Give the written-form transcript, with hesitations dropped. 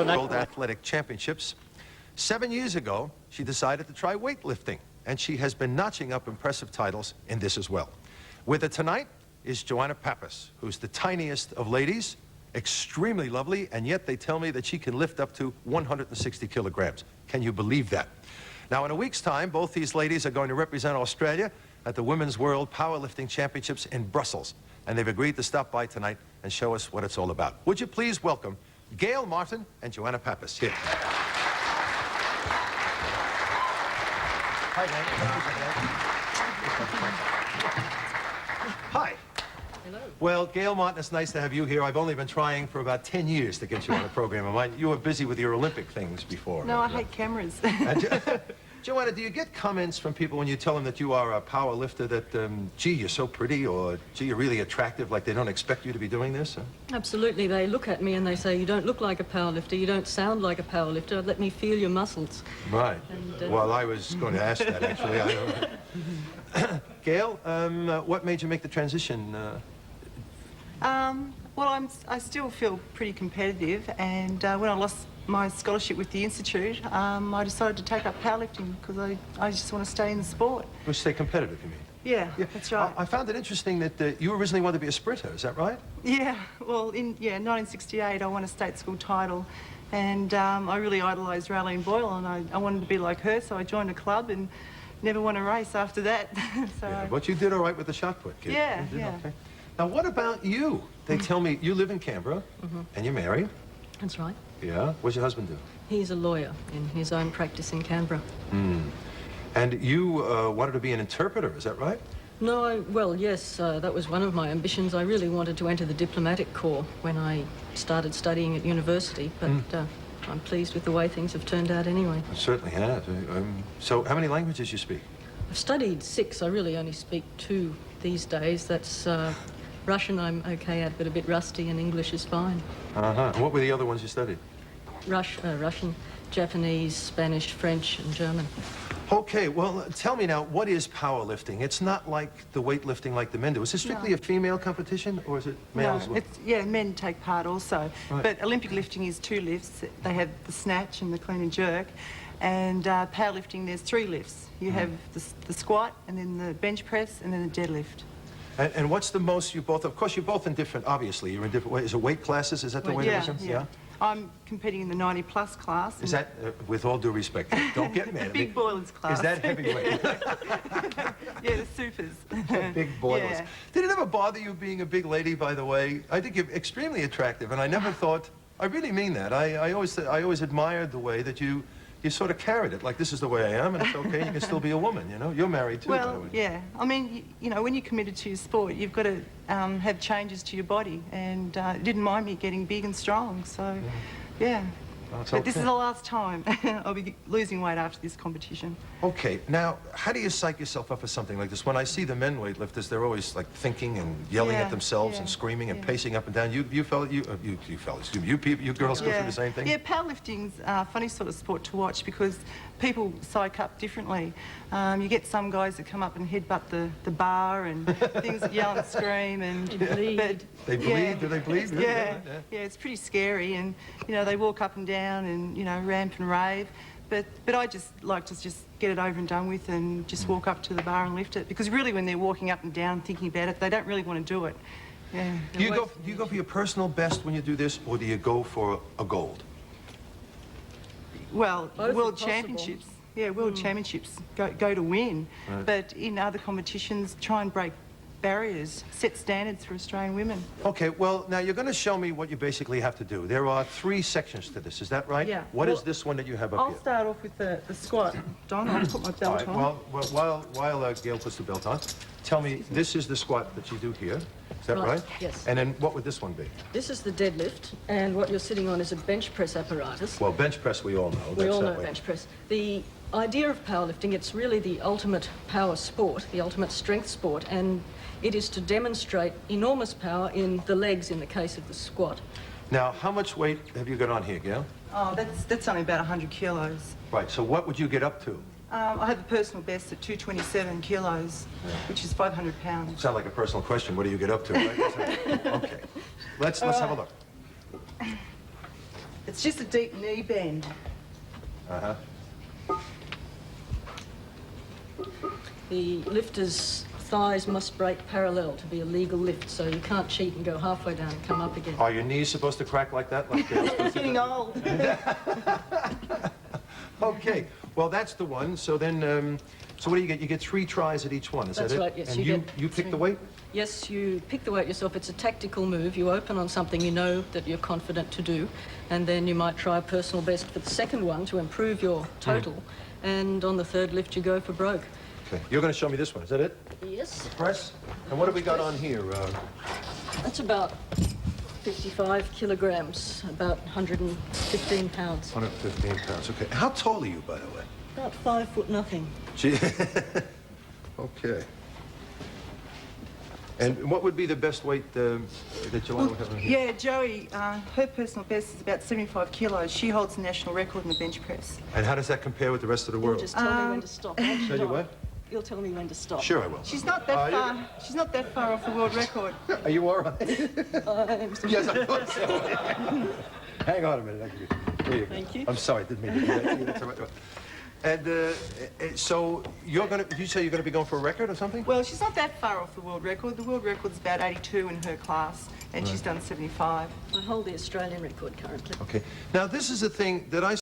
World Athletic Championships. 7 years ago, she decided to try weightlifting, and she has been notching up impressive titles in this as well. With her tonight is Joanne Pappas, who's the tiniest of ladies, extremely lovely, and yet they tell me that she can lift up to 160 kilograms. Can you believe that? Now, in a week's time, both these ladies are going to represent Australia at the Women's World Powerlifting Championships in Brussels, and they've agreed to stop by tonight and show us what it's all about. Would you please welcome Gael Martin and Joanne Pappas here. Hi, Gael. Hi. Hello. Well, Gael Martin, it's nice to have you here. I've only been trying for about 10 years to get you on a program of mine. You were busy with your Olympic things before. No, I hate cameras. Joanna, do you get comments from people when you tell them that you are a power lifter that, gee, you're so pretty, or gee, you're really attractive, like they don't expect you to be doing this? Absolutely. They look at me and they say, you don't look like a power lifter, you don't sound like a power lifter, let me feel your muscles. Right. And, well, I was going to ask that, actually. Gael, what made you make the transition? Well, I still feel pretty competitive, and when I lost my scholarship with the Institute, I decided to take up powerlifting because I just want to stay in the sport. Well, stay competitive, you mean? Yeah, that's right. I found it interesting that you originally wanted to be a sprinter, is that right? Yeah, well, in 1968 I won a state school title, and I really idolised Raylene Boyle, and I wanted to be like her, so I joined a club and never won a race after that. So yeah, but you did all right with the shot put, kid. Yeah, yeah. Okay. Now, what about you? They tell me you live in Canberra, and you're married. That's right. Yeah? What's your husband do? He's a lawyer in his own practice in Canberra. And you wanted to be an interpreter, is that right? No, well, yes, that was one of my ambitions. I really wanted to enter the diplomatic corps when I started studying at university, but I'm pleased with the way things have turned out anyway. It certainly has. So how many languages you speak? I've studied 6. I really only speak 2 these days. That's Russian I'm okay at, but a bit rusty, and English is fine. And what were the other ones you studied? Russian, Japanese, Spanish, French, and German. Okay, well, tell me now, what is powerlifting? It's not like the weightlifting like the men do. Is it strictly a female competition, or is it males? No, yeah, men take part also. Right. But Olympic lifting is 2 lifts. They have the snatch and the clean and jerk. And powerlifting, there's 3 lifts. You have the squat, and then the bench press, and then the deadlift. And what's the most you both, of course, you're both in different, obviously, you're in different ways. Is it weight classes? Is that the way it is? Yeah. I'm competing in the 90-plus class. Is that, with all due respect, don't get mad at me. The big boilers class. Is that heavyweight? Yeah, the supers. Big boilers. Yeah. Did it ever bother you being a big lady, by the way? I think you're extremely attractive, and I never thought, I really mean that. I always admired the way that you sort of carried it, like this is the way I am, and it's okay, you can still be a woman, you know? You're married too, by the way. Well, yeah. I mean, you know, when you're committed to your sport, you've got to have changes to your body, and it didn't mind me getting big and strong, so, yeah. But this is the last time. I'll be losing weight after this competition. Okay, now, how do you psych yourself up for something like this? When I see the men weightlifters, they're always like thinking and yelling at themselves and screaming and pacing up and down. You girls go through the same thing? Yeah, powerlifting's a funny sort of sport to watch because people psych up differently. You get some guys that come up and headbutt the bar and things that yell and scream and bleed. They bleed? Yeah. Do they bleed? Yeah, it's pretty scary, and you know, they walk up and down and, you know, ramp and rave. But I just like to just get it over and done with and just walk up to the bar and lift it, because really when they're walking up and down thinking about it, they don't really want to do it. Yeah. Do you go for your personal best when you do this, or do you go for a gold? Well, world championships. Yeah, world championships go to win. Right. But in other competitions, try and break barriers, set standards for Australian women. Okay, well, now you're going to show me what you basically have to do. There are 3 sections to this, is that right? Yeah. What is this one that you have up here? I'll start off with the squat. Don, I'll put my belt on. Well, while Gail puts the belt on, tell me, this is the squat that you do here. Is that right? Yes. And then what would this one be? This is the deadlift, and what you're sitting on is a bench press apparatus. Well, bench press we all know. We all know bench press. The idea of powerlifting, it's really the ultimate power sport, the ultimate strength sport, and it is to demonstrate enormous power in the legs in the case of the squat. Now, how much weight have you got on here, Gail? Oh, that's only about 100 kilos. Right, so what would you get up to? I have a personal best at 227 kilos, which is 500 pounds. Sound like a personal question. What do you get up to, right? Okay. Let's have a look. It's just a deep knee bend. Uh-huh. The lifter's thighs must break parallel to be a legal lift, so you can't cheat and go halfway down and come up again. Are your knees supposed to crack like that? Like Gail's supposed to Getting do? old. Okay, well, that's the one. So then, so what do you get? You get 3 tries at each one, is That's that it? right, yes, And you you get pick the 3. weight? Yes, you pick the weight yourself. It's a tactical move. You open on something you know that you're confident to do, and then you might try a personal best for the second one to improve your total, and on the third lift you go for broke. Okay, you're going to show me this one, is that it? Yes. Press? And what have we got on here? That's about 55 kilograms, about 115 pounds. 115 pounds, okay. How tall are you, by the way? About 5 foot nothing. Gee. Okay. And what would be the best weight that Joanne would have on here? Yeah, Joey, her personal best is about 75 kilos. She holds the national record in the bench press. And how does that compare with the rest of the You'll world? just tell me when to stop. won't you, Tell you Don? what? You'll tell me when to stop. Sure I will. She's not that far. She's not that far off the world record. Are you all right? I'm Yes, I thought so. Hang on a minute. There you go. Thank you. I'm sorry, I didn't mean to do that. That's all right. And so you're going to, did you say you're going to be going for a record or something? Well, she's not that far off the world record. The world record's about 82 in her class, and she's done 75. I hold the Australian record currently. Okay. Now, this is a thing that I